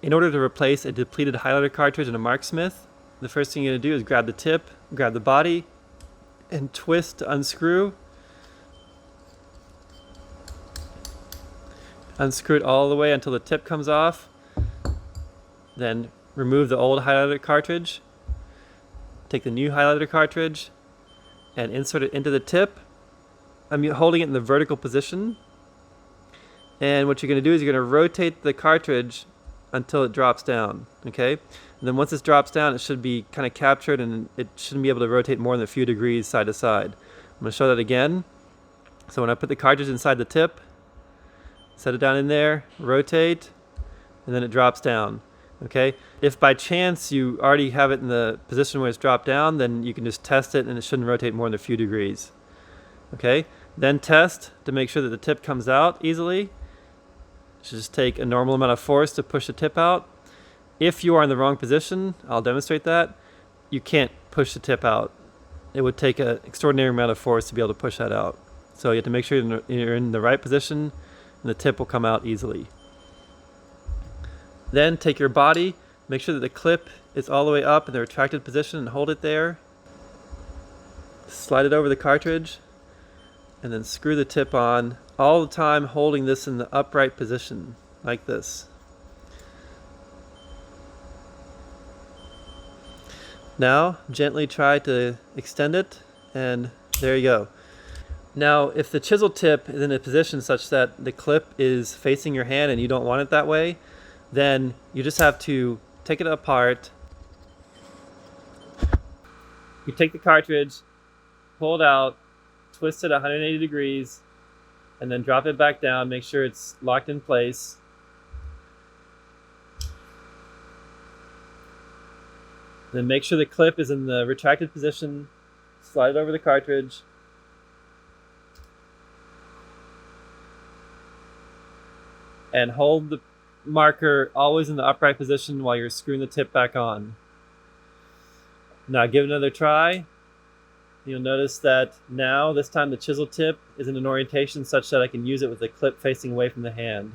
In order to replace a depleted highlighter cartridge in a Marksmith, the first thing you're going to do is grab the tip, grab the body, and twist to unscrew. Unscrew it all the way until the tip comes off. Then remove the old highlighter cartridge. Take the new highlighter cartridge and insert it into the tip. I'm holding it in the vertical position. And what you're going to do is you're going to rotate the cartridge until it drops down, okay? And then once it drops down, it should be kind of captured and it shouldn't be able to rotate more than a few degrees side to side. I'm going to show that again. So when I put the cartridge inside the tip, set it down in there, rotate, and then it drops down, okay? If by chance you already have it in the position where it's dropped down, then you can just test it and it shouldn't rotate more than a few degrees, okay? Then test to make sure that the tip comes out easily. Should just take a normal amount of force to push the tip out. If you are in the wrong position, I'll demonstrate that, you can't push the tip out. It would take an extraordinary amount of force to be able to push that out. So you have to make sure you're in the right position and the tip will come out easily. Then take your body, make sure that the clip is all the way up in the retracted position and hold it there. Slide it over the cartridge and then screw the tip on, all the time holding this in the upright position, like this. Now, gently try to extend it, and there you go. Now, if the chisel tip is in a position such that the clip is facing your hand and you don't want it that way, then you just have to take it apart. You take the cartridge, pull it out, twist it 180 degrees, and then drop it back down. Make sure it's locked in place. Then make sure the clip is in the retracted position. Slide it over the cartridge. And hold the marker always in the upright position while you're screwing the tip back on. Now give it another try. You'll notice that now, this time the chisel tip is in an orientation such that I can use it with the clip facing away from the hand.